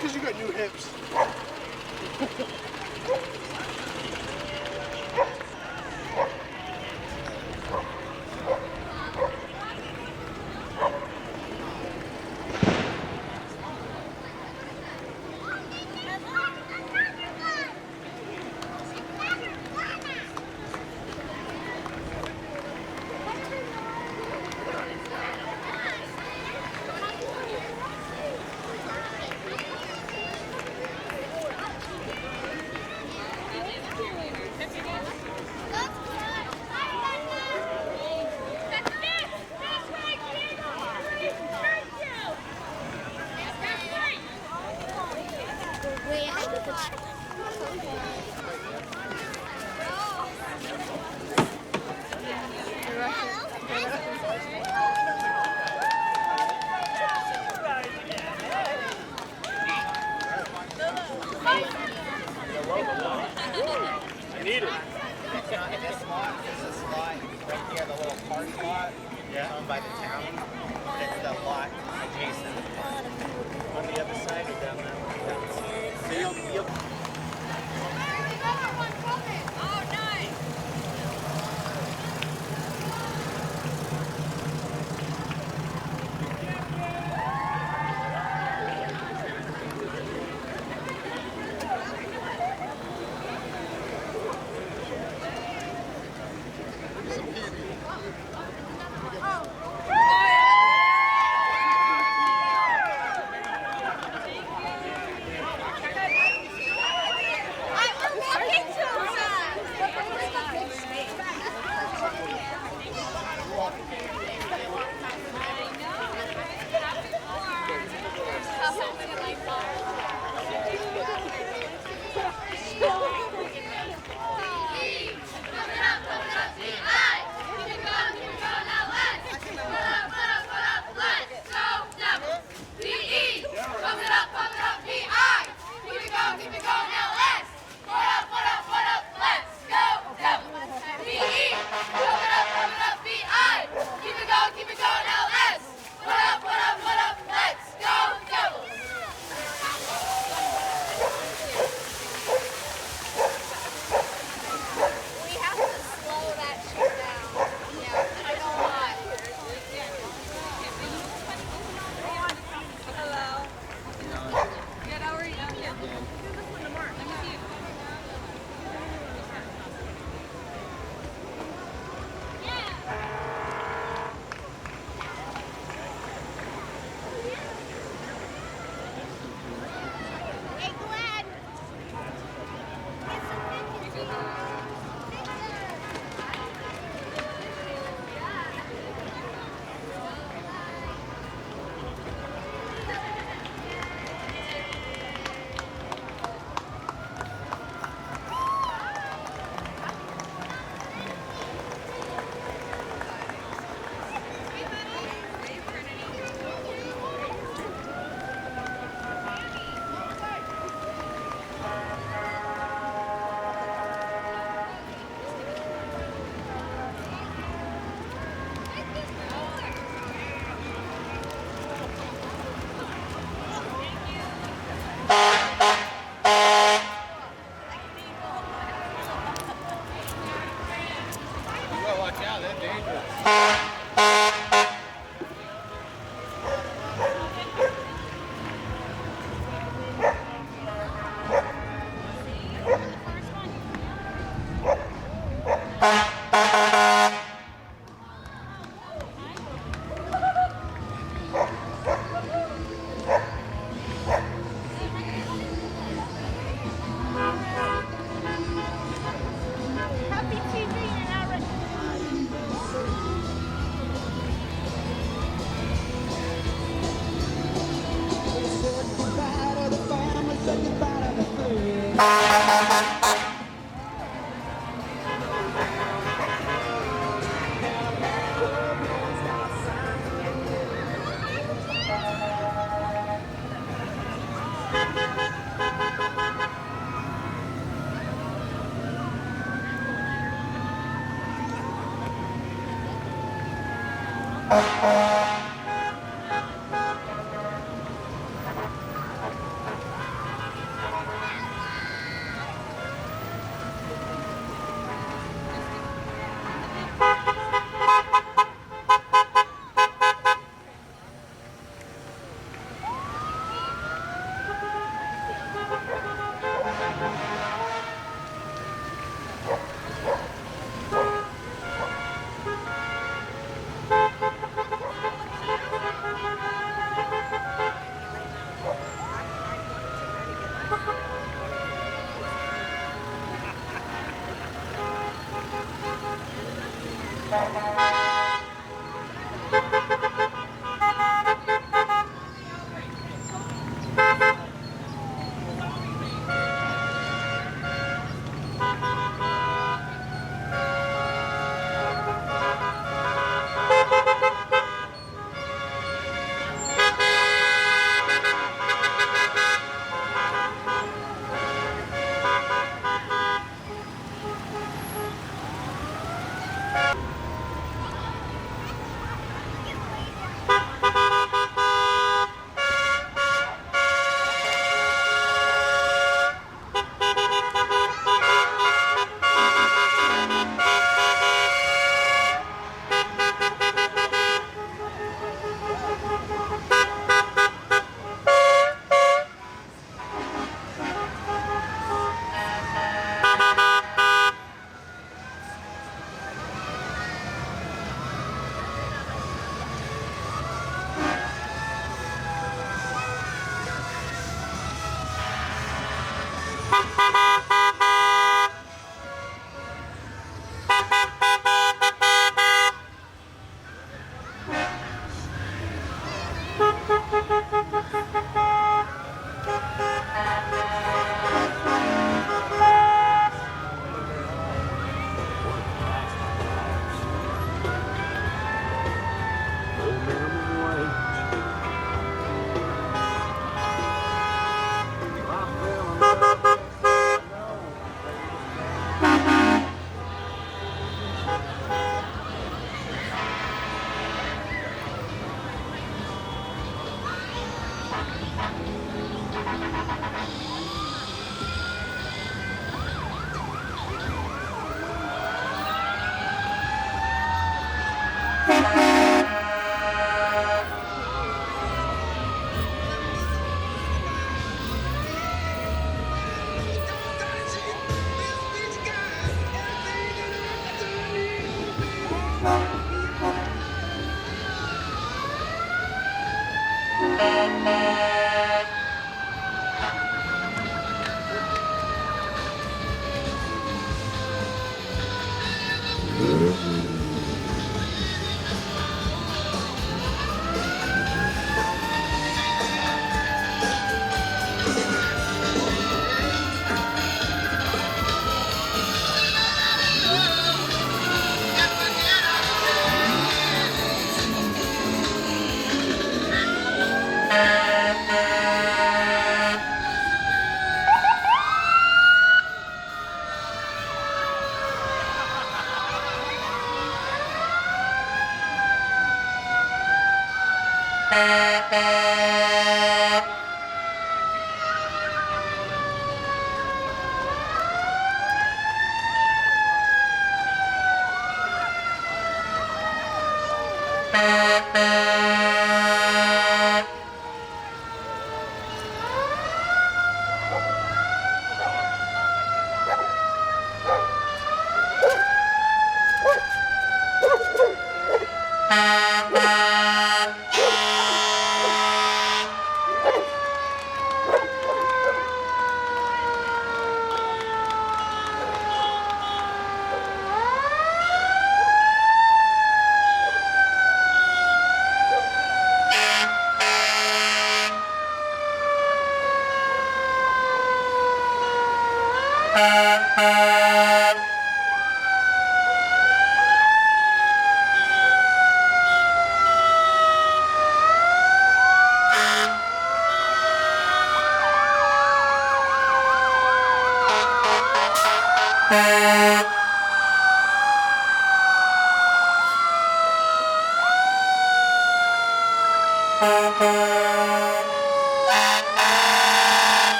because you got new hips. I need it. It's not this lot, it's this lot right here, the little park lot. Yeah. Owned by the town. It's the lot adjacent to the park. On the other side or down that one? So you'll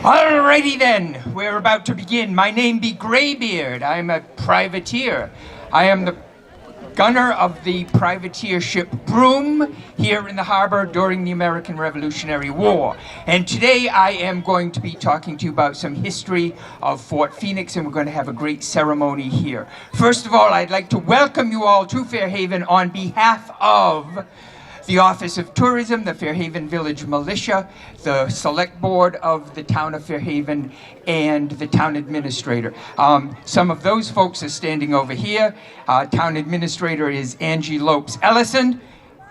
Alrighty then, we're about to begin. My name be Greybeard. I'm a privateer. I am the gunner of the privateer ship Broom here in the harbor during the American Revolutionary War. And today I am going to be talking to you about some history of Fort Phoenix, and we're going to have a great ceremony here. First of all, I'd like to welcome you all to Fairhaven on behalf of the Office of Tourism, the Fairhaven Village Militia, the Select Board of the Town of Fairhaven, and the Town Administrator. Some of those folks are standing over here. Town Administrator is Angie Lopes-Ellison.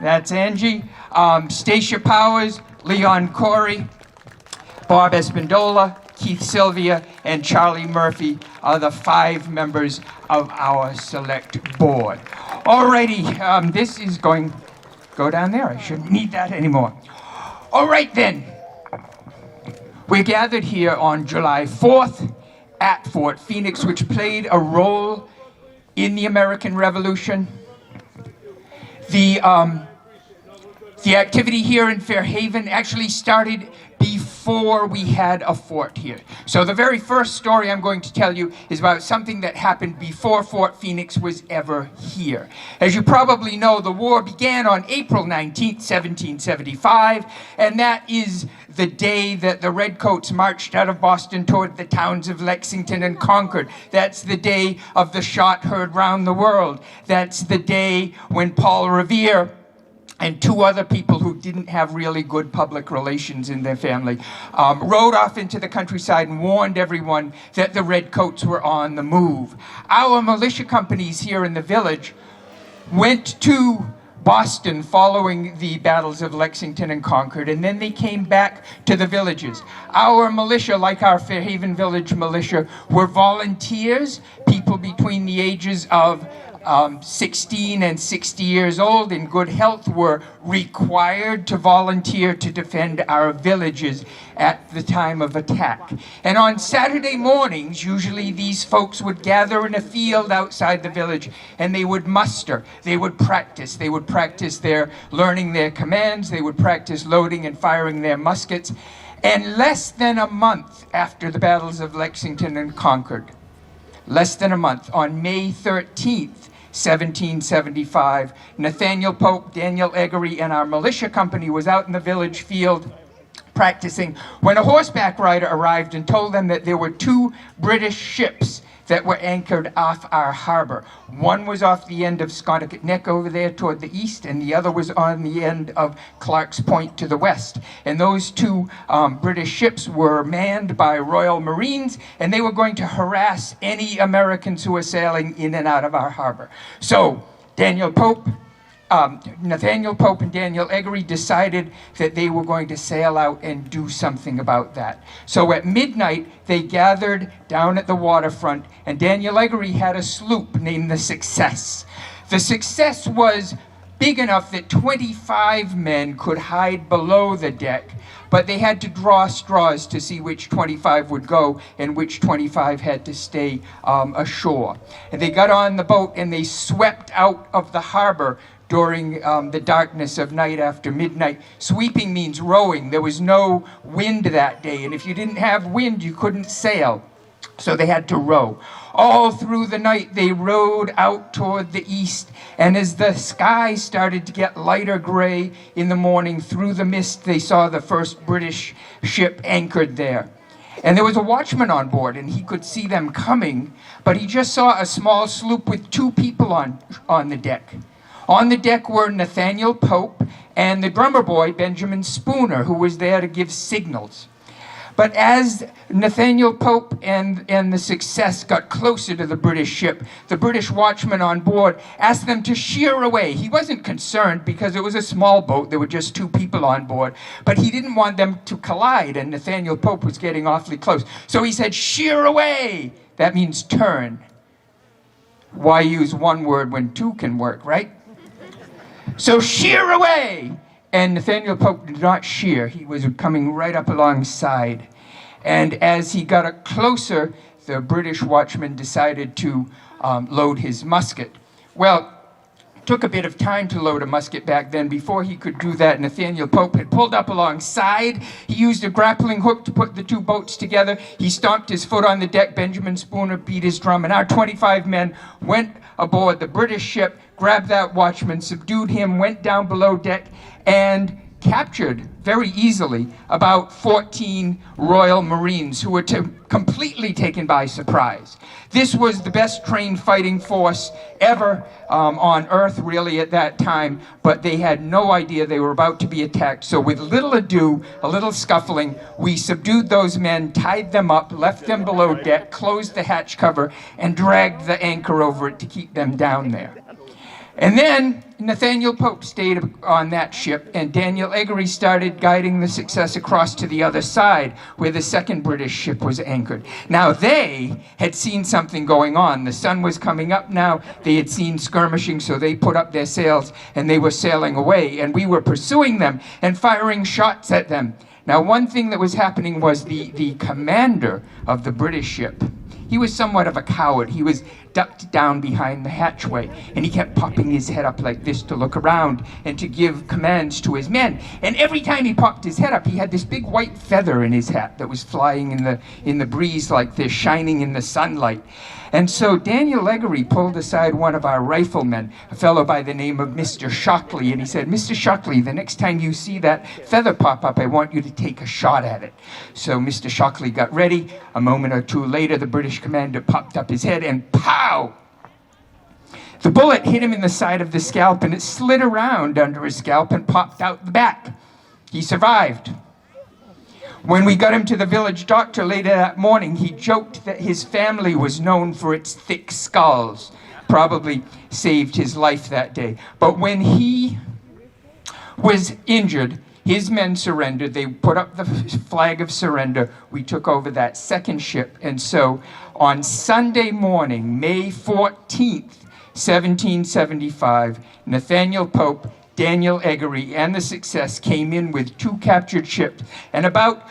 That's Angie. Stacia Powers, Leon Corey, Bob Espindola, Keith Sylvia, and Charlie Murphy are the 5 members of our Select Board. Alrighty, this is going... Go down there. I shouldn't need that anymore. All right, then. We're gathered here on July 4th at Fort Phoenix, which played a role in the American Revolution. The activity here in Fairhaven actually started before we had a fort here. So the very first story I'm going to tell you is about something that happened before Fort Phoenix was ever here. As you probably know, the war began on April 19th, 1775, and that is the day that the Redcoats marched out of Boston toward the towns of Lexington and Concord. That's the day of the shot heard round the world. That's the day when Paul Revere and two other people who didn't have really good public relations in their family rode off into the countryside and warned everyone that the Redcoats were on the move. Our militia companies here in the village went to Boston following the battles of Lexington and Concord, and then they came back to the villages. Our militia, like our Fairhaven Village militia, were volunteers, people between the ages of 16 and 60 years old in good health were required to volunteer to defend our villages at the time of attack. And on Saturday mornings, usually these folks would gather in a field outside the village and they would muster. They would practice. They would practice their learning their commands. They would practice loading and firing their muskets. And less than a month after the battles of Lexington and Concord, less than a month, on May 13th, 1775, Nathaniel Pope, Daniel Eggery, and our militia company was out in the village field practicing when a horseback rider arrived and told them that there were two British ships that were anchored off our harbor. One was off the end of Sconticut Neck over there toward the east, and the other was on the end of Clark's Point to the west. And those two British ships were manned by Royal Marines, and they were going to harass any Americans who were sailing in and out of our harbor. So Nathaniel Pope and Daniel Eggery decided that they were going to sail out and do something about that. So at midnight, they gathered down at the waterfront, and Daniel Eggery had a sloop named the Success. The Success was big enough that 25 men could hide below the deck, but they had to draw straws to see which 25 would go and which 25 had to stay ashore. And they got on the boat and they swept out of the harbor during the darkness of night after midnight. Sweeping means rowing. There was no wind that day, and if you didn't have wind, you couldn't sail. So they had to row. All through the night, they rowed out toward the east, and as the sky started to get lighter gray in the morning, through the mist, they saw the first British ship anchored there. And there was a watchman on board, and he could see them coming, but he just saw a small sloop with two people on the deck. On the deck were Nathaniel Pope and the drummer boy, Benjamin Spooner, who was there to give signals. But as Nathaniel Pope and the Success got closer to the British ship, the British watchman on board asked them to sheer away. He wasn't concerned because it was a small boat. There were just two people on board. But he didn't want them to collide, and Nathaniel Pope was getting awfully close. So he said, "Sheer away!" That means turn. Why use one word when two can work, right? So sheer away! And Nathaniel Pope did not sheer. He was coming right up alongside. And as he got up closer, the British watchman decided to load his musket. Well, it took a bit of time to load a musket back then. Before he could do that, Nathaniel Pope had pulled up alongside. He used a grappling hook to put the two boats together. He stomped his foot on the deck. Benjamin Spooner beat his drum, and our 25 men went aboard the British ship, grabbed that watchman, subdued him, went down below deck, and captured very easily about 14 Royal Marines who were completely taken by surprise. This was the best trained fighting force ever on Earth, really, at that time, but they had no idea they were about to be attacked. So with little ado, a little scuffling, we subdued those men, tied them up, left them below deck, closed the hatch cover, and dragged the anchor over it to keep them down there. And then Nathaniel Pope stayed on that ship, and Daniel Eggery started guiding the Success across to the other side, where the second British ship was anchored. Now they had seen something going on. The sun was coming up now. They had seen skirmishing, so they put up their sails, and they were sailing away, and we were pursuing them and firing shots at them. Now, one thing that was happening was the commander of the British ship, he was somewhat of a coward. He was ducked down behind the hatchway, and he kept popping his head up like this to look around and to give commands to his men. And every time he popped his head up, he had this big white feather in his hat that was flying in the breeze like this, shining in the sunlight. And so Daniel Leggery pulled aside one of our riflemen, a fellow by the name of Mr. Shockley, and he said, "Mr. Shockley, the next time you see that feather pop up, I want you to take a shot at it." So Mr. Shockley got ready. A moment or two later, the British commander popped up his head, and pow! The bullet hit him in the side of the scalp, and it slid around under his scalp and popped out the back. He survived. When we got him to the village doctor later that morning, he joked that his family was known for its thick skulls. Probably saved his life that day. But when he was injured, his men surrendered. They put up the flag of surrender. We took over that second ship. And so on Sunday morning, May 14th, 1775, Nathaniel Pope, Daniel Eggery, and the Success came in with 2 captured ships and about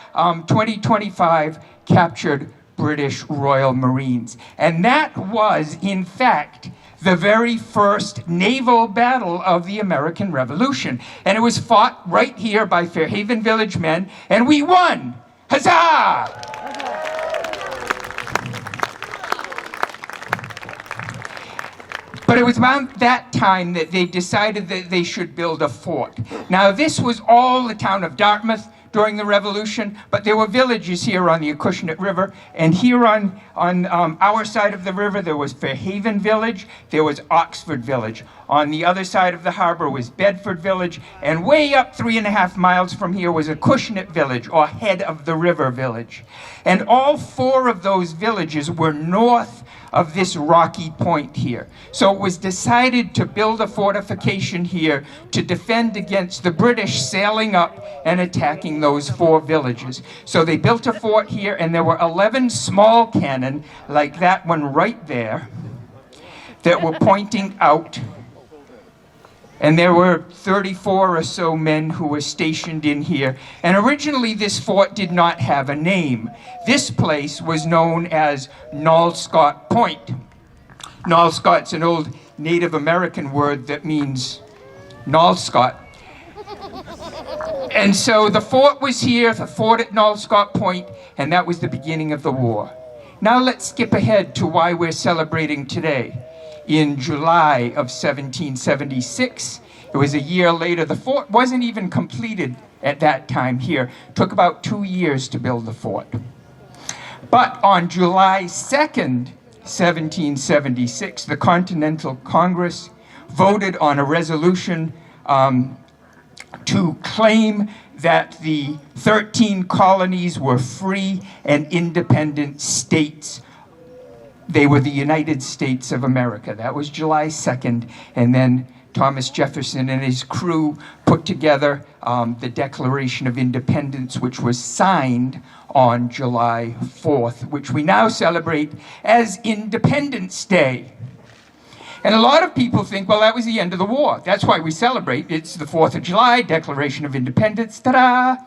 25 captured British Royal Marines. And that was, in fact, the very first naval battle of the American Revolution. And it was fought right here by Fairhaven village men, and we won! Huzzah! But it was around that time that they decided that they should build a fort. Now, this was all the town of Dartmouth during the Revolution, but there were villages here on the Acushnet River, and here on our side of the river, there was Fairhaven Village, there was Oxford Village. On the other side of the harbor was Bedford Village, and way up 3.5 miles from here was Acushnet Village, or Head of the River Village. And all 4 of those villages were north of this rocky point here. So it was decided to build a fortification here to defend against the British sailing up and attacking those 4 villages. So they built a fort here, and there were 11 small cannon, like that one right there, that were pointing out. And there were 34 or so men who were stationed in here. And originally this fort did not have a name. This place was known as Nolscott Point. Nolscott's an old Native American word that means Nolscott. And so the fort was here, the fort at Nolscott Point, and that was the beginning of the war. Now let's skip ahead to why we're celebrating today. In July of 1776. It was a year later. The fort wasn't even completed at that time here. It took about 2 years to build the fort. But on July 2nd, 1776, the Continental Congress voted on a resolution to claim that the 13 colonies were free and independent states. They were the United States of America. That was July 2nd. And then Thomas Jefferson and his crew put together the Declaration of Independence, which was signed on July 4th, which we now celebrate as Independence Day. And a lot of people think, well, that was the end of the war. That's why we celebrate. It's the 4th of July, Declaration of Independence, ta-da!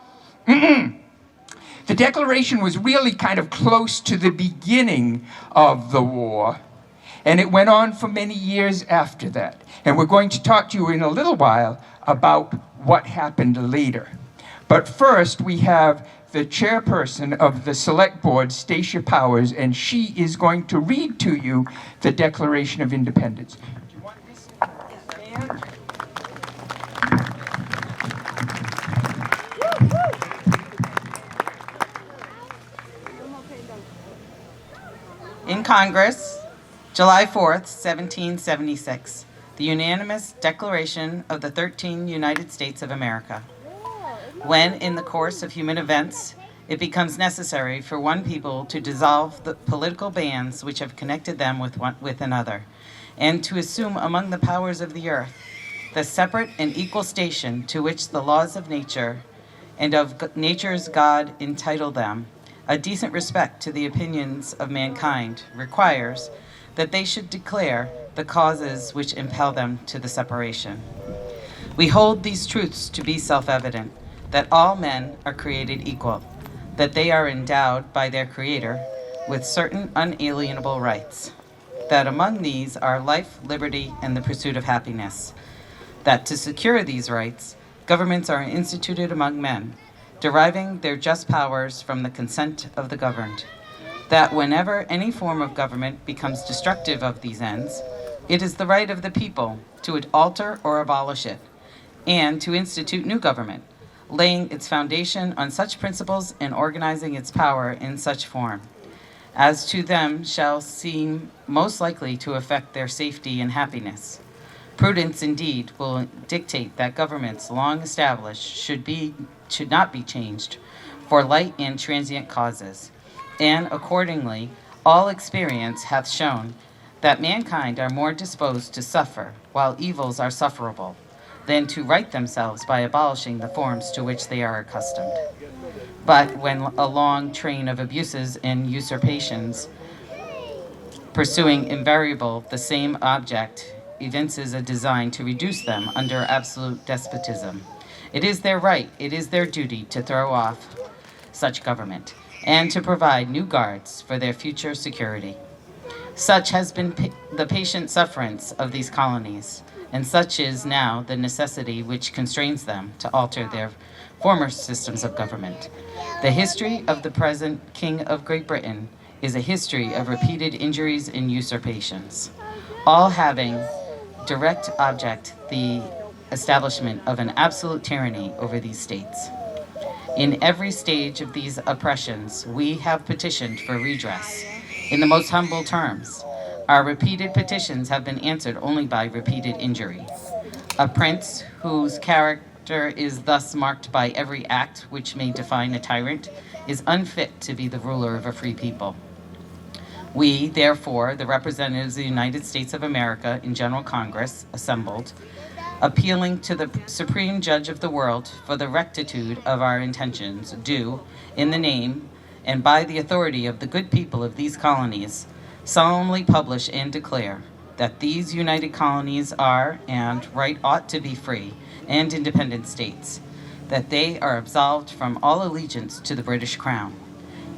The Declaration was really kind of close to the beginning of the war, and it went on for many years after that. And we're going to talk to you in a little while about what happened later. But first, we have the chairperson of the Select Board, Stacia Powers, and she is going to read to you the Declaration of Independence. Do you want this stand? In Congress, July 4th, 1776, the unanimous Declaration of the 13 United States of America. When, in the course of human events, it becomes necessary for one people to dissolve the political bands which have connected them with another, and to assume among the powers of the earth the separate and equal station to which the laws of nature and of nature's God entitle them, a decent respect to the opinions of mankind requires that they should declare the causes which impel them to the separation. We hold these truths to be self-evident, that all men are created equal, that they are endowed by their Creator with certain unalienable rights, that among these are life, liberty, and the pursuit of happiness, that to secure these rights, governments are instituted among men, deriving their just powers from the consent of the governed, that whenever any form of government becomes destructive of these ends, it is the right of the people to alter or abolish it, and to institute new government, laying its foundation on such principles and organizing its power in such form as to them shall seem most likely to affect their safety and happiness. Prudence indeed will dictate that governments long established should not be changed for light and transient causes, and accordingly all experience hath shown that mankind are more disposed to suffer while evils are sufferable than to right themselves by abolishing the forms to which they are accustomed. But when a long train of abuses and usurpations, pursuing invariable the same object, evinces a design to reduce them under absolute despotism, it is their right, it is their duty to throw off such government, and to provide new guards for their future security. Such has been the patient sufferance of these colonies, and such is now the necessity which constrains them to alter their former systems of government. The history of the present King of Great Britain is a history of repeated injuries and usurpations, all having direct object the establishment of an absolute tyranny over these states. In every stage of these oppressions, we have petitioned for redress in the most humble terms. Our repeated petitions have been answered only by repeated injury. A prince whose character is thus marked by every act which may define a tyrant is unfit to be the ruler of a free people. We, therefore, the representatives of the United States of America in General Congress, assembled, appealing to the Supreme Judge of the world for the rectitude of our intentions, do, in the name and by the authority of the good people of these colonies, solemnly publish and declare that these united colonies are, and right ought to be free and independent states, that they are absolved from all allegiance to the British Crown,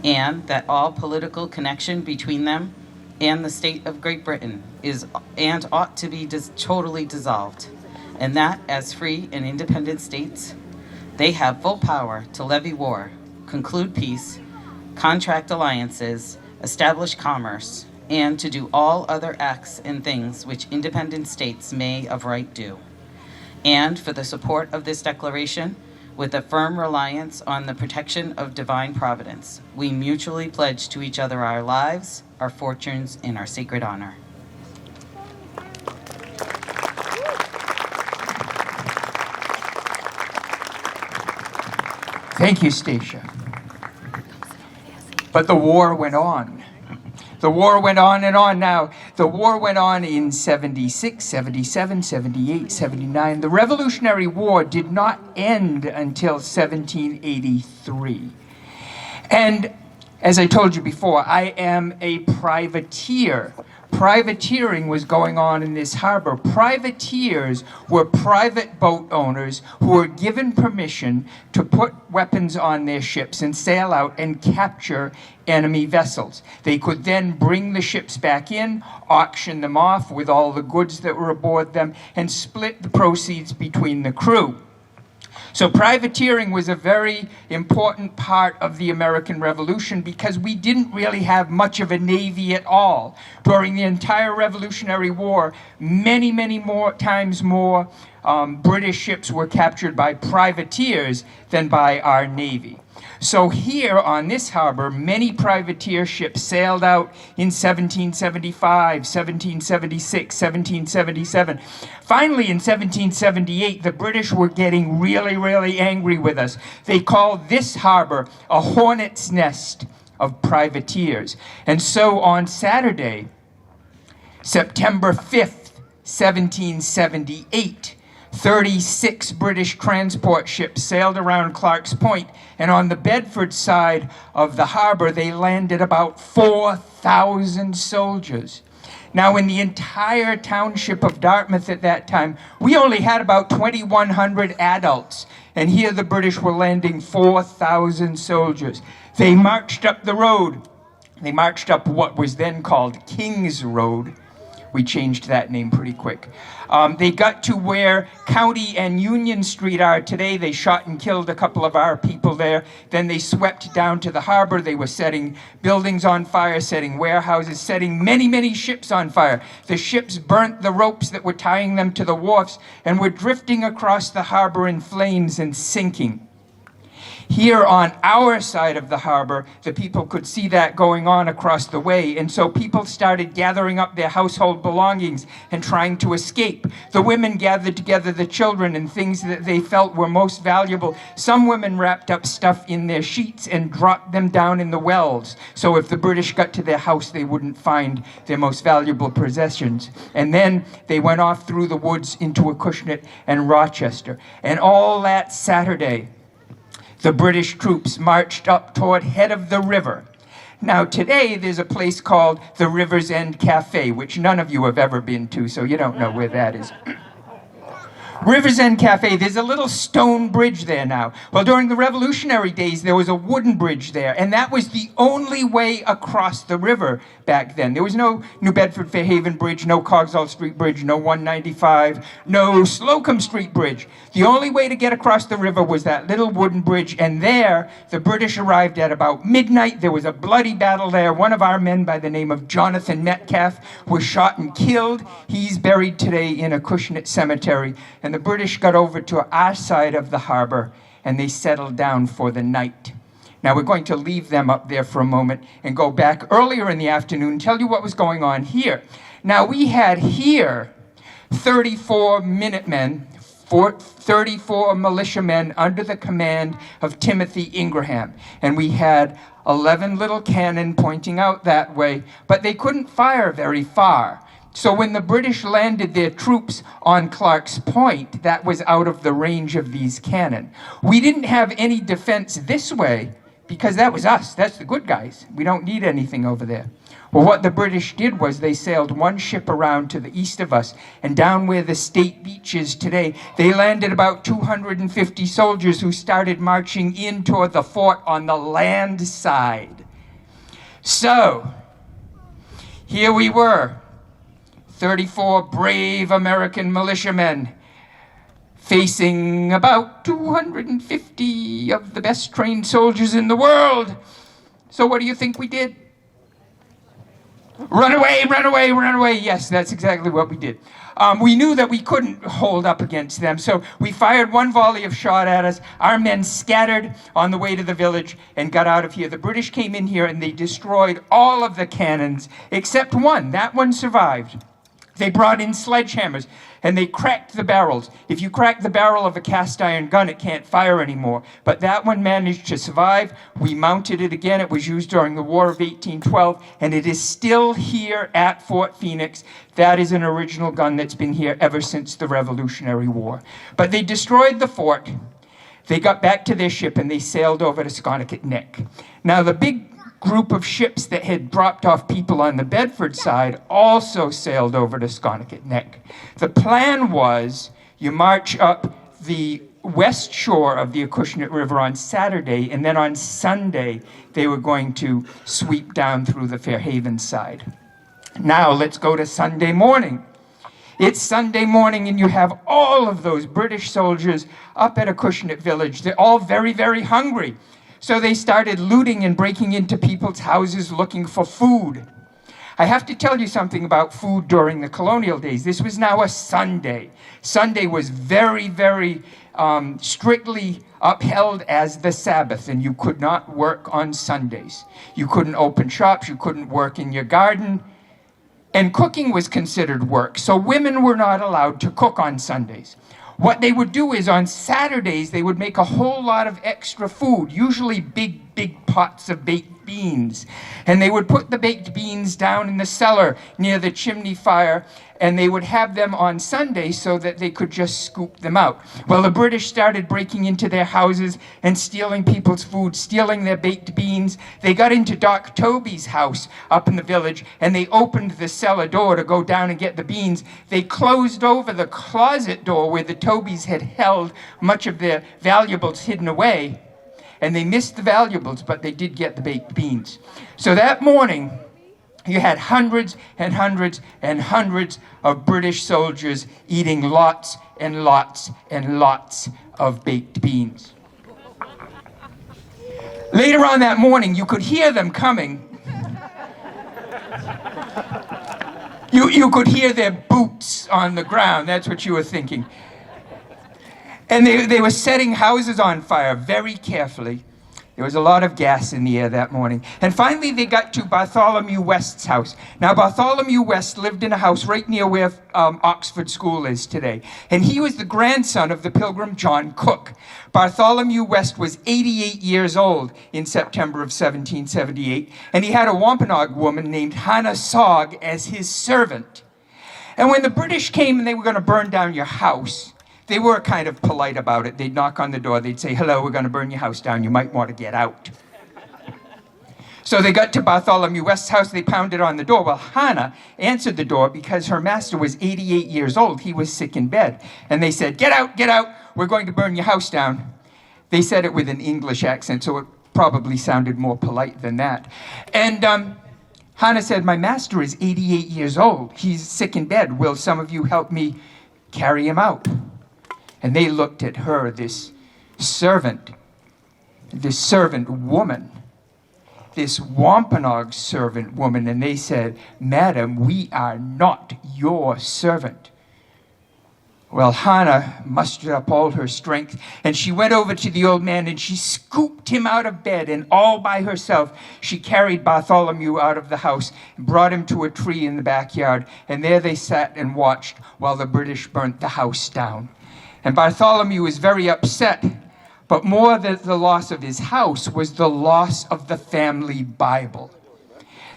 and that all political connection between them and the state of Great Britain is and ought to be totally dissolved, and that as free and independent states, they have full power to levy war, conclude peace, contract alliances, establish commerce, and to do all other acts and things which independent states may of right do. And for the support of this declaration, with a firm reliance on the protection of divine providence, we mutually pledge to each other our lives, our fortunes, and our sacred honor. Thank you, Stacia. But the war went on. The war went on and on. Now, the war went on in 76, 77, 78, 79. The Revolutionary War did not end until 1783. And as I told you before, I am a privateer. Privateering was going on in this harbor. Privateers were private boat owners who were given permission to put weapons on their ships and sail out and capture enemy vessels. They could then bring the ships back in, auction them off with all the goods that were aboard them, and split the proceeds between the crew. So privateering was a very important part of the American Revolution because we didn't really have much of a navy at all. During the entire Revolutionary War, many, many times more British ships were captured by privateers than by our navy. So here on this harbor, many privateer ships sailed out in 1775, 1776, 1777. Finally, in 1778, the British were getting really, really angry with us. They called this harbor a hornet's nest of privateers. And so on Saturday, September 5th, 1778, 36 British transport ships sailed around Clark's Point, and on the Bedford side of the harbor, they landed about 4,000 soldiers. Now, in the entire township of Dartmouth at that time, we only had about 2,100 adults. And here the British were landing 4,000 soldiers. They marched up the road. They marched up what was then called King's Road. We changed that name pretty quick. They got to where County and Union Street are today. They shot and killed a couple of our people there. Then they swept down to the harbor. They were setting buildings on fire, setting warehouses, setting many, many ships on fire. The ships burnt the ropes that were tying them to the wharfs and were drifting across the harbor in flames and sinking. Here on our side of the harbor, the people could see that going on across the way, and so people started gathering up their household belongings and trying to escape. The women gathered together the children and things that they felt were most valuable. Some women wrapped up stuff in their sheets and dropped them down in the wells, so if the British got to their house, they wouldn't find their most valuable possessions. And then they went off through the woods into Acushnet and Rochester. And all that Saturday, the British troops marched up toward head of the river. Now today there's a place called the River's End Cafe, which none of you have ever been to, so you don't know where that is. River's End Cafe, there's a little stone bridge there now. Well, during the Revolutionary days, there was a wooden bridge there, and that was the only way across the river back then. There was no New Bedford-Fairhaven Bridge, no Coggeshall Street Bridge, no 195, no Slocum Street Bridge. The only way to get across the river was that little wooden bridge, and there, the British arrived at about midnight. There was a bloody battle there. One of our men by the name of Jonathan Metcalf was shot and killed. He's buried today in Acushnet Cemetery. And the British got over to our side of the harbor, and they settled down for the night. Now we're going to leave them up there for a moment and go back earlier in the afternoon and tell you what was going on here. Now we had here 34 Minutemen, 34 militiamen under the command of Timothy Ingraham. And we had 11 little cannon pointing out that way, but they couldn't fire very far. So when the British landed their troops on Clark's Point, that was out of the range of these cannon. We didn't have any defense this way because that was us. That's the good guys. We don't need anything over there. Well, what the British did was they sailed one ship around to the east of us, and down where the state beach is today, they landed about 250 soldiers who started marching in toward the fort on the land side. So, here we were. 34 brave American militiamen facing about 250 of the best trained soldiers in the world. So what do you think we did? Run away, run away, run away. Yes, that's exactly what we did. We knew that we couldn't hold up against them, so we fired one volley of shot at us. Our men scattered on the way to the village and got out of here. The British came in here and they destroyed all of the cannons except one. That one survived. They brought in sledgehammers, and they cracked the barrels. If you crack the barrel of a cast iron gun, it can't fire anymore. But that one managed to survive. We mounted it again. It was used during the War of 1812, and it is still here at Fort Phoenix. That is an original gun that's been here ever since the Revolutionary War. But they destroyed the fort. They got back to their ship, and they sailed over to Sconticut Neck. Now, the big group of ships that had dropped off people on the Bedford side also sailed over to Sconticut Neck. The plan was you march up the west shore of the Acushnet River on Saturday, and then on Sunday they were going to sweep down through the Fairhaven side. Now let's go to Sunday morning. It's Sunday morning and you have all of those British soldiers up at Acushnet Village. They're all very, very hungry. So they started looting and breaking into people's houses looking for food. I have to tell you something about food during the colonial days. This was now a Sunday. Sunday was very, very strictly upheld as the Sabbath, and you could not work on Sundays. You couldn't open shops, you couldn't work in your garden, and cooking was considered work, so women were not allowed to cook on Sundays. What they would do is on Saturdays, they would make a whole lot of extra food, usually big, big pots of baked baked beans. And they would put the baked beans down in the cellar near the chimney fire, and they would have them on Sunday so that they could just scoop them out. Well, the British started breaking into their houses and stealing people's food, stealing their baked beans. They got into Doc Toby's house up in the village, and they opened the cellar door to go down and get the beans. They closed over the closet door where the Tobys had held much of their valuables hidden away, and they missed the valuables, but they did get the baked beans. So that morning, you had hundreds and hundreds and hundreds of British soldiers eating lots and lots and lots of baked beans. Later on that morning, you could hear them coming. You could hear their boots on the ground. That's what you were thinking. And they were setting houses on fire very carefully. There was a lot of gas in the air that morning. And finally, they got to Bartholomew West's house. Now, Bartholomew West lived in a house right near where Oxford School is today. And he was the grandson of the Pilgrim John Cook. Bartholomew West was 88 years old in September of 1778. And he had a Wampanoag woman named Hannah Sogg as his servant. And when the British came and they were going to burn down your house, they were kind of polite about it. They'd knock on the door. They'd say, "Hello, we're going to burn your house down. You might want to get out." So they got to Bartholomew West's house. They pounded on the door. Well, Hannah answered the door because her master was 88 years old. He was sick in bed. And they said, get out. We're going to burn your house down." They said it with an English accent, so it probably sounded more polite than that. And Hannah said, "My master is 88 years old. He's sick in bed. Will some of you help me carry him out?" And they looked at her, this servant woman, this Wampanoag servant woman, and they said, "Madam, we are not your servant." Well, Hannah mustered up all her strength, and she went over to the old man, and she scooped him out of bed, and all by herself, she carried Bartholomew out of the house and brought him to a tree in the backyard, and there they sat and watched while the British burnt the house down. And Bartholomew was very upset, but more than the loss of his house was the loss of the family Bible.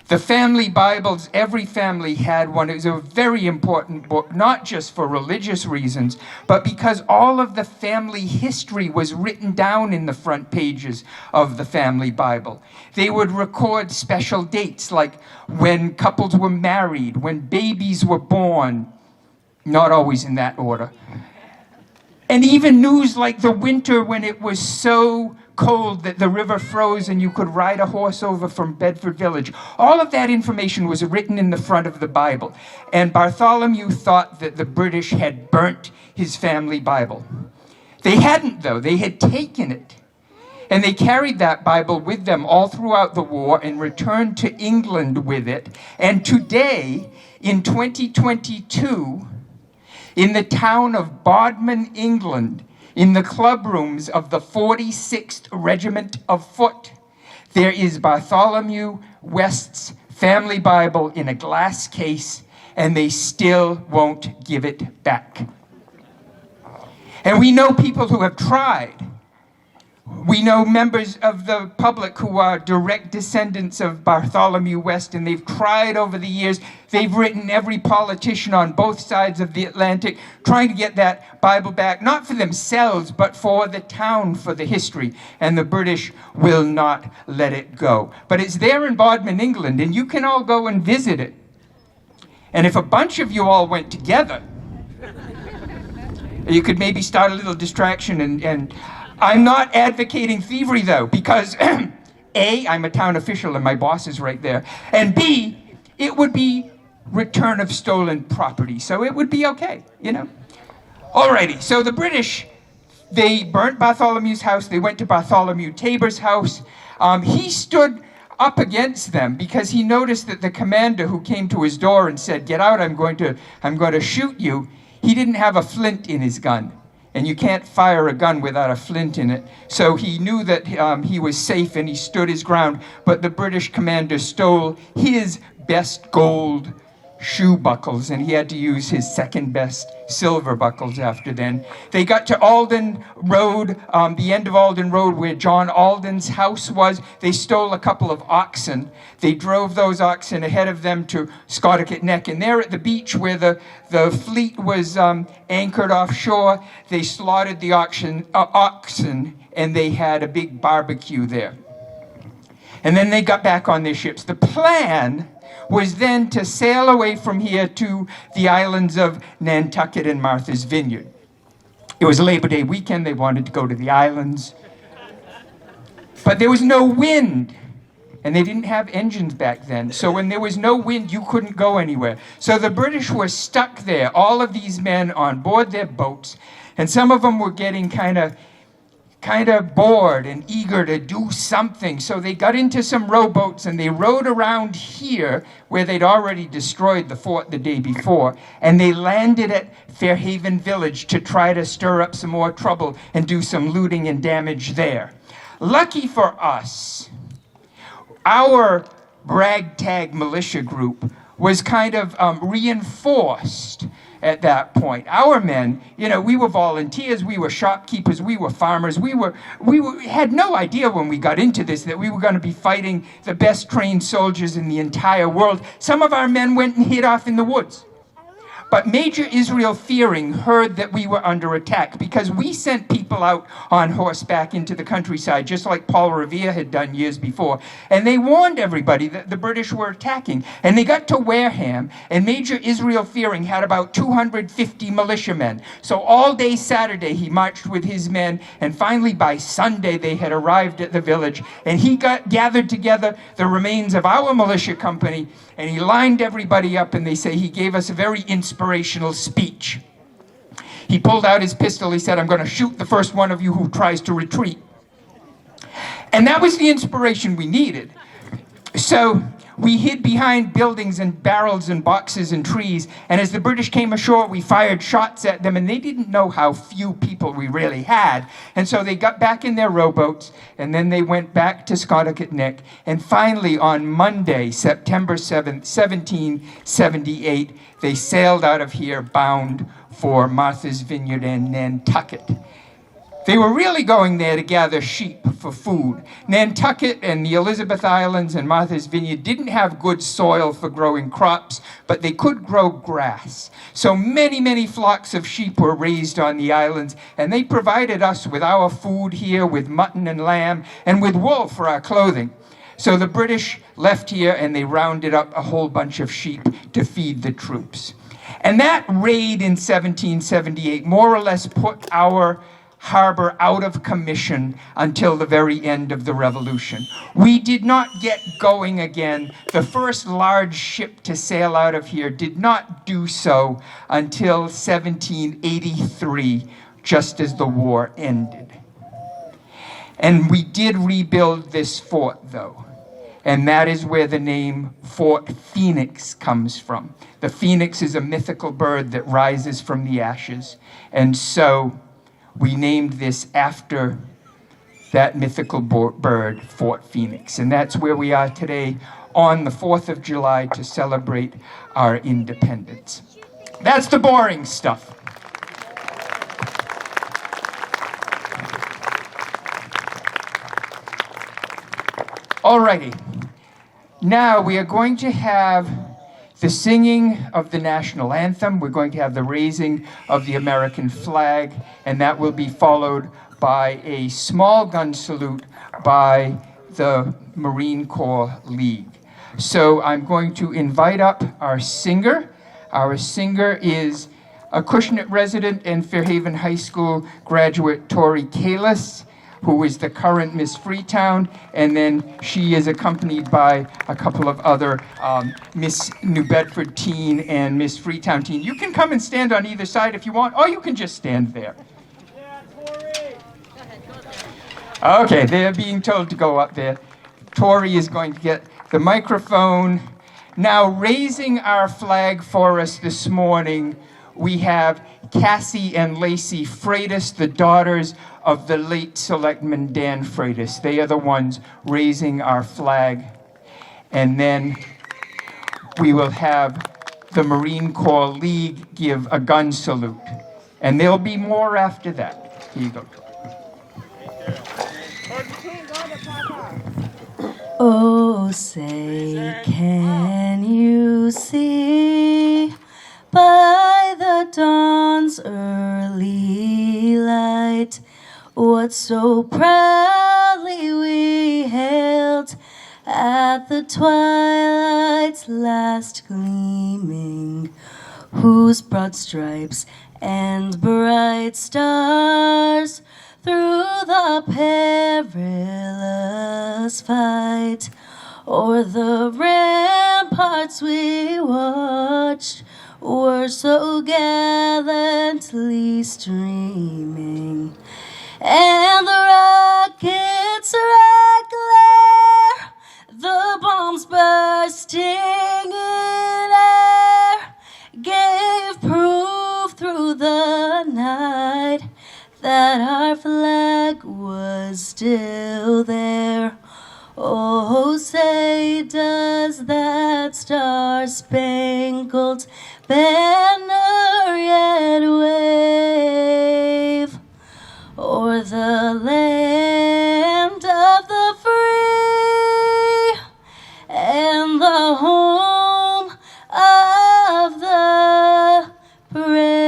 The family Bibles, every family had one. It was a very important book, not just for religious reasons, but because all of the family history was written down in the front pages of the family Bible. They would record special dates, like when couples were married, when babies were born, not always in that order. And even news like the winter when it was so cold that the river froze and you could ride a horse over from Bedford Village. All of that information was written in the front of the Bible. And Bartholomew thought that the British had burnt his family Bible. They hadn't, though. They had taken it. And they carried that Bible with them all throughout the war and returned to England with it. And today, in 2022, in the town of Bodmin, England, in the club rooms of the 46th Regiment of Foot, there is Bartholomew West's family Bible in a glass case, and they still won't give it back. And we know people who have tried. We know members of the public who are direct descendants of Bartholomew West, and they've tried over the years. They've written every politician on both sides of the Atlantic trying to get that Bible back, not for themselves, but for the town, for the history. And the British will not let it go. But it's there in Bodmin, England, and you can all go and visit it. And if a bunch of you all went together, you could maybe start a little distraction. And I'm not advocating thievery, though, because A, I'm a town official and my boss is right there, and B, it would be return of stolen property, so it would be okay, you know. Alrighty, so the British, they burnt Bartholomew's house. They went to Bartholomew Tabor's house. He stood up against them because he noticed that the commander who came to his door and said, "Get out, I'm going to shoot you," he didn't have a flint in his gun. And you can't fire a gun without a flint in it. So he knew that he was safe and he stood his ground. But the British commander stole his best gold shoe buckles, and he had to use his second best silver buckles after then. They got to Alden Road, the end of Alden Road where John Alden's house was. They stole a couple of oxen. They drove those oxen ahead of them to Scoticut Neck, and there at the beach where the fleet was anchored offshore, they slaughtered the oxen, and they had a big barbecue there. And then they got back on their ships. The plan was then to sail away from here to the islands of Nantucket and Martha's Vineyard. It was Labor Day weekend. They wanted to go to the islands. But there was no wind, and they didn't have engines back then. So when there was no wind, you couldn't go anywhere. So the British were stuck there, all of these men on board their boats, and some of them were getting kind of bored and eager to do something. So they got into some rowboats and they rowed around here where they'd already destroyed the fort the day before, and they landed at Fairhaven Village to try to stir up some more trouble and do some looting and damage there. Lucky for us, our ragtag militia group was kind of reinforced at that point. Our men, we were volunteers, we were shopkeepers, we were farmers, we had no idea when we got into this that we were going to be fighting the best trained soldiers in the entire world. Some of our men went and hid off in the woods. But Major Israel Fearing heard that we were under attack because we sent people out on horseback into the countryside, just like Paul Revere had done years before. And they warned everybody that the British were attacking. And they got to Wareham, and Major Israel Fearing had about 250 militiamen. So all day Saturday, he marched with his men, and finally by Sunday, they had arrived at the village. And he gathered together the remains of our militia company, and he lined everybody up, and they say he gave us a very inspirational speech. He pulled out his pistol. He said, "I'm going to shoot the first one of you who tries to retreat." And that was the inspiration we needed. So we hid behind buildings and barrels and boxes and trees, and as the British came ashore, we fired shots at them, and they didn't know how few people we really had. And so they got back in their rowboats, and then they went back to Scoticut Neck, and finally on Monday, September 7th, 1778, they sailed out of here bound for Martha's Vineyard and Nantucket. They were really going there to gather sheep for food. Nantucket and the Elizabeth Islands and Martha's Vineyard didn't have good soil for growing crops, but they could grow grass. So many, many flocks of sheep were raised on the islands, and they provided us with our food here, with mutton and lamb, and with wool for our clothing. So the British left here, and they rounded up a whole bunch of sheep to feed the troops. And that raid in 1778 more or less put our harbor out of commission until the very end of the Revolution. We did not get going again. The first large ship to sail out of here did not do so until 1783, just as the war ended. And we did rebuild this fort, though. And that is where the name Fort Phoenix comes from. The phoenix is a mythical bird that rises from the ashes. And so we named this after that mythical bird, Fort Phoenix. And that's where we are today on the 4th of July to celebrate our independence. That's the boring stuff. Alrighty. Now we are going to have the singing of the national anthem. We're going to have the raising of the American flag, and that will be followed by a small gun salute by the Marine Corps League. So I'm going to invite up our singer. Our singer is Acushnet resident and Fairhaven High School graduate Tori Kalis, who is the current Miss Freetown, and then she is accompanied by a couple of other Miss New Bedford teen and Miss Freetown teen. You can come and stand on either side if you want, or you can just stand there. Yeah, Tori. Okay, they're being told to go up there. Tori is going to get the microphone. Now, raising our flag for us this morning, we have Cassie and Lacey Freitas, the daughters of the late Selectman Dan Freitas. They are the ones raising our flag. And then we will have the Marine Corps League give a gun salute. And there'll be more after that. Here you go. Oh, say, can you see by the dawn's early light what so proudly we hailed at the twilight's last gleaming, whose broad stripes and bright stars through the perilous fight o'er the ramparts we watched were so gallantly streaming, and the rockets' red glare, the bombs bursting in air, gave proof through the night that our flag was still there. Oh, say, does that star-spangled banner yet wave o'er the land of the free and the home of the brave?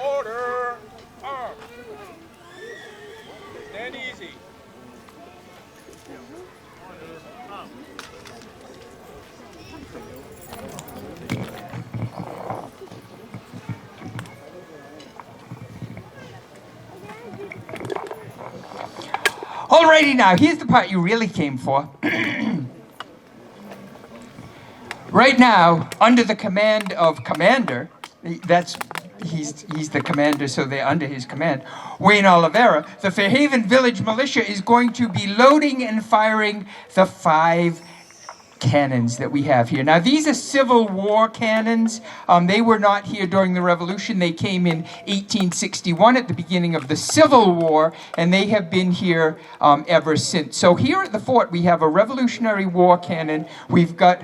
Order! Arm! Stand easy. Alrighty now, here's the part you really came for. Right now, under the command of Commander, he's the commander, so they're under his command, Wayne Oliveira, the Fairhaven Village Militia is going to be loading and firing the 5 cannons that we have here. Now, these are Civil War cannons. They were not here during the Revolution. They came in 1861 at the beginning of the Civil War, and they have been here ever since. So here at the fort, we have a Revolutionary War cannon. We've got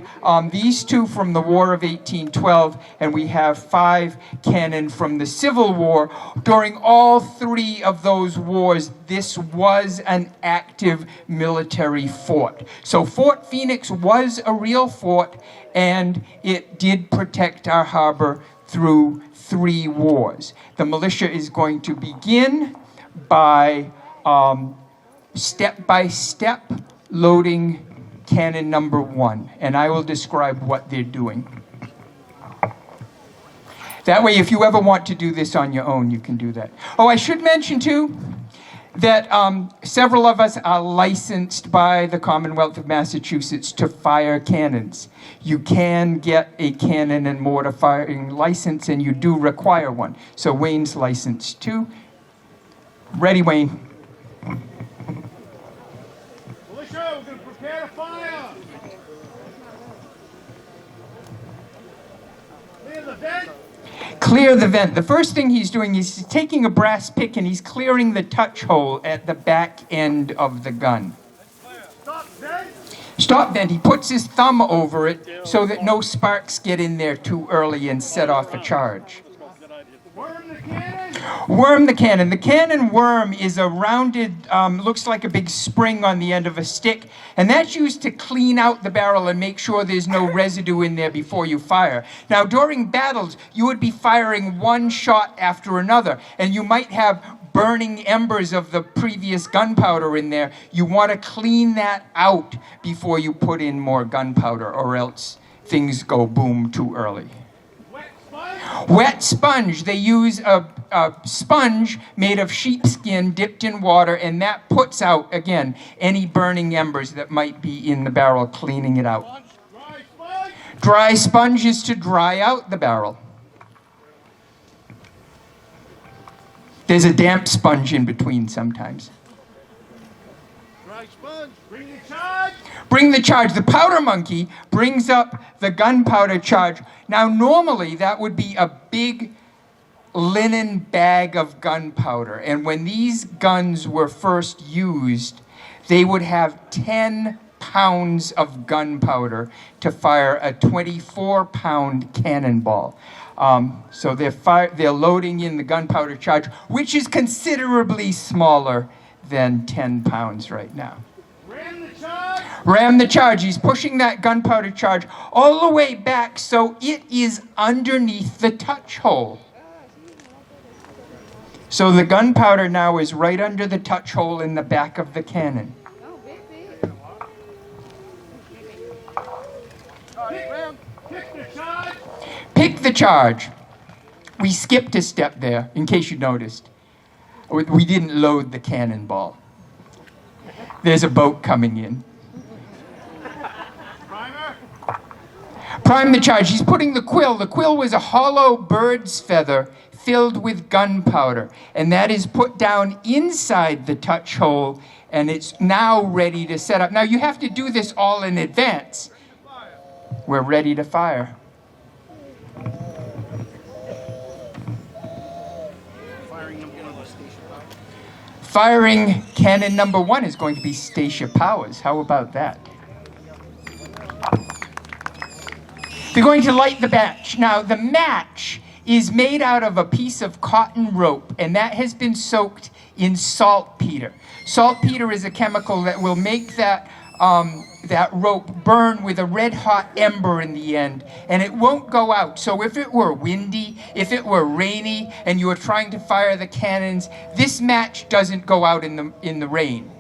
these 2 from the War of 1812, and we have 5 cannon from the Civil War. During all 3 of those wars, this was an active military fort. So Fort Phoenix was a real fort, and it did protect our harbor through 3 wars. The militia is going to begin by step-by-step loading cannon number 1, and I will describe what they're doing. That way, if you ever want to do this on your own, you can do that. Oh, I should mention, too, that several of us are licensed by the Commonwealth of Massachusetts to fire cannons. You can get a cannon and mortar firing license, and you do require one. So Wayne's licensed too. Ready, Wayne. Militia, we're going to prepare to fire. Clear the vent. Clear the vent. The first thing he's doing is he's taking a brass pick and he's clearing the touch hole at the back end of the gun. Stop vent. Stop vent. He puts his thumb over it so that no sparks get in there too early and set off a charge. Worm the cannon. Worm the cannon. The cannon worm is a rounded, looks like a big spring on the end of a stick, and that's used to clean out the barrel and make sure there's no residue in there before you fire. Now, during battles, you would be firing one shot after another, and you might have burning embers of the previous gunpowder in there. You want to clean that out before you put in more gunpowder, or else things go boom too early. Wet sponge. They use a sponge made of sheepskin dipped in water, and that puts out, again, any burning embers that might be in the barrel, cleaning it out. Dry sponge is to dry out the barrel. There's a damp sponge in between sometimes. Dry sponge. Bring the charge. Bring the charge. The powder monkey brings up the gunpowder charge. Now, normally that would be a big linen bag of gunpowder. And when these guns were first used, they would have 10 pounds of gunpowder to fire a 24-pound cannonball. So they're loading in the gunpowder charge, which is considerably smaller than 10 pounds right now. Ram the charge. Ram the charge. He's pushing that gunpowder charge all the way back so it is underneath the touch hole. So the gunpowder now is right under the touch hole in the back of the cannon. Pick the charge. Pick the charge. We skipped a step there, in case you noticed. We didn't load the cannonball. There's a boat coming in. Primer. Prime the charge. He's putting the quill. The quill was a hollow bird's feather filled with gunpowder, and that is put down inside the touch hole, and it's now ready to set up. Now, you have to do this all in advance. We're ready to fire. Firing cannon number 1 is going to be Stacia Powers. How about that? They're going to light the match. Now, the match is made out of a piece of cotton rope, and that has been soaked in saltpeter. Saltpeter is a chemical that will make that rope burn with a red-hot ember in the end, and it won't go out. So if it were windy, if it were rainy, and you were trying to fire the cannons, this match doesn't go out in the rain.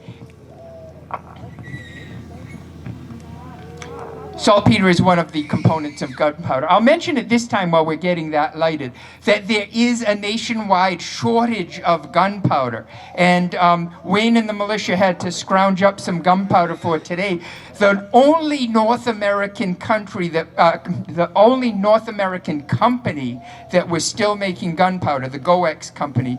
Saltpeter is one of the components of gunpowder. I'll mention at this time, while we're getting that lighted, that there is a nationwide shortage of gunpowder. And Wayne and the militia had to scrounge up some gunpowder for today. The only North American country the only North American company that was still making gunpowder, the Goex company,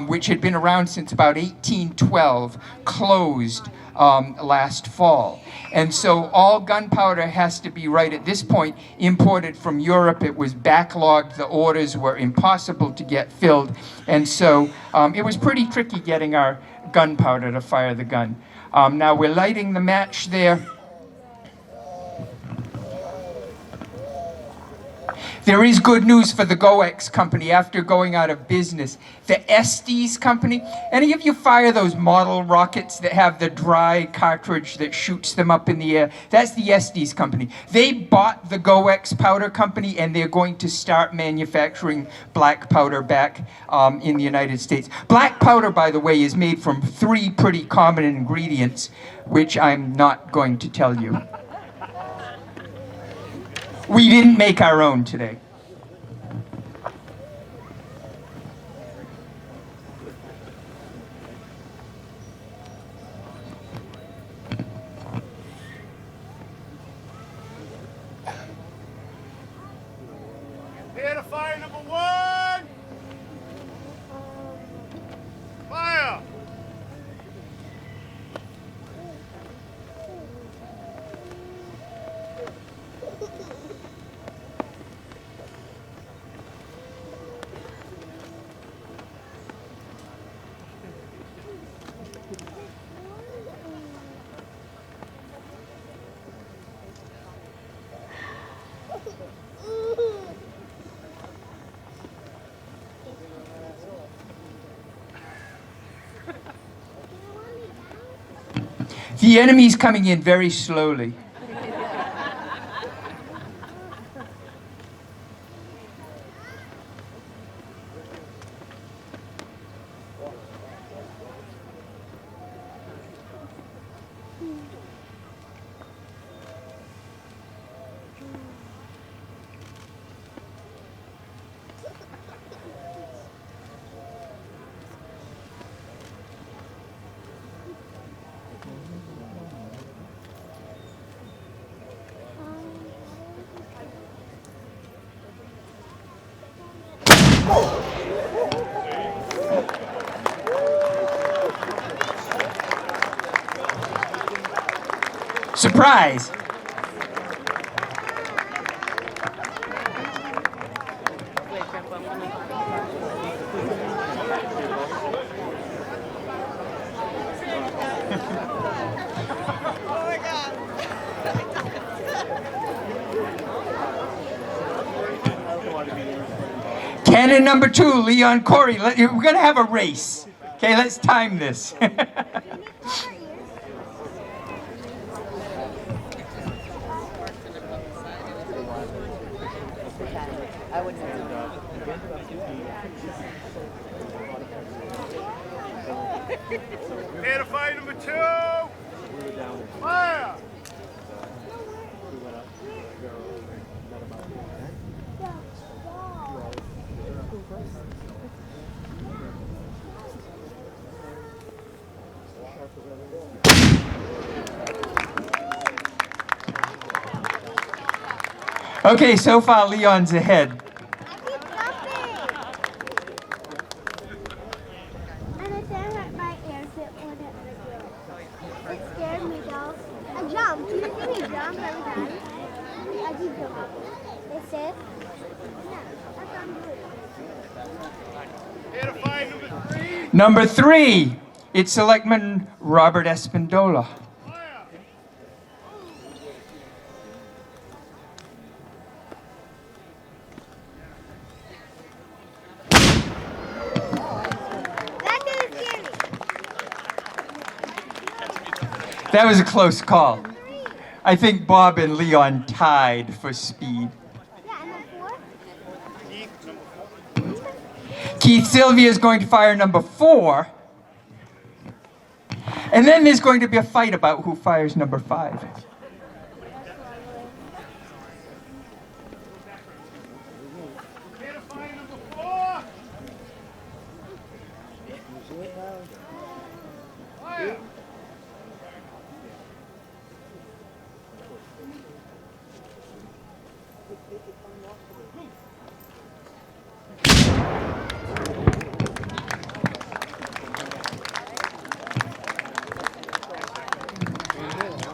which had been around since about 1812, closed last fall. And so all gunpowder has to be, right at this point, imported from Europe. It was backlogged. The orders were impossible to get filled. And so it was pretty tricky getting our gunpowder to fire the gun. Now we're lighting the match there. There is good news for the Goex company after going out of business. The Estes company, any of you fire those model rockets that have the dry cartridge that shoots them up in the air? That's the Estes company. They bought the Goex powder company, and they're going to start manufacturing black powder back in the United States. Black powder, by the way, is made from 3 pretty common ingredients, which I'm not going to tell you. We didn't make our own today. Prepare to fire number 1. Fire. The enemy's coming in very slowly. prize. Cannon number 2, Leon Corey. We're going to have a race. Okay, let's time this. Prepare to fire number 2. Fire! Okay, so far Leon's ahead. I keep jumping. And I stand at my airship when it scared me though. I jumped. You see me jump every time? I keep jumping. They said? No, that's untrue. Prepare to fire number 3. Number 3, it's Selectman Robert Espindola. Fire! That dude scared me. That was a close call. I think Bob and Leon tied for speed. Yeah, and then 4. Keith Sylvia is going to fire number 4. And then there's going to be a fight about who fires number 5. Prepare to fire number 4. Fire!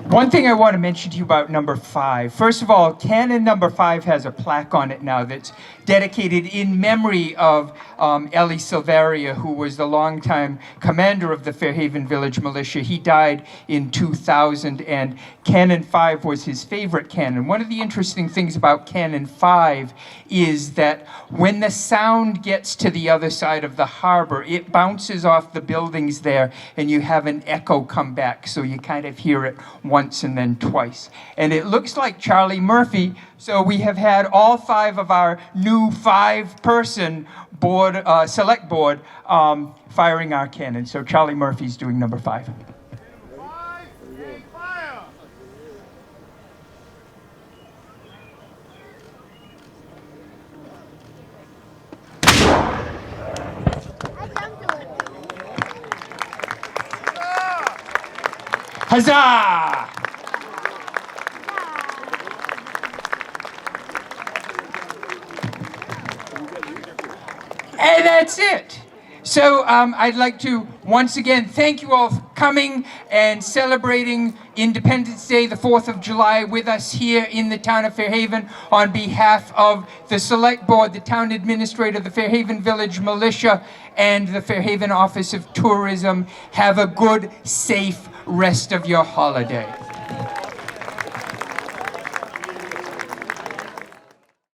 One thing I want to mention to you about number 5. First of all, cannon number 5 has a plaque on it now that's dedicated in memory of Ellie Silveria, who was the longtime commander of the Fairhaven Village Militia. He died in 2000, and Cannon 5 was his favorite cannon. One of the interesting things about Cannon 5 is that when the sound gets to the other side of the harbor, it bounces off the buildings there, and you have an echo come back, so you kind of hear it once and then twice. And it looks like Charlie Murphy, so we have had all 5 of our new 5-person board, select board, firing our cannon. So Charlie Murphy's doing number 5. 5, fire! I jumped a little. Huzzah! And that's it. So I'd like to once again thank you all for coming and celebrating Independence Day, the 4th of July, with us here in the town of Fairhaven on behalf of the Select Board, the Town Administrator, the Fairhaven Village Militia, and the Fairhaven Office of Tourism. Have a good, safe rest of your holiday.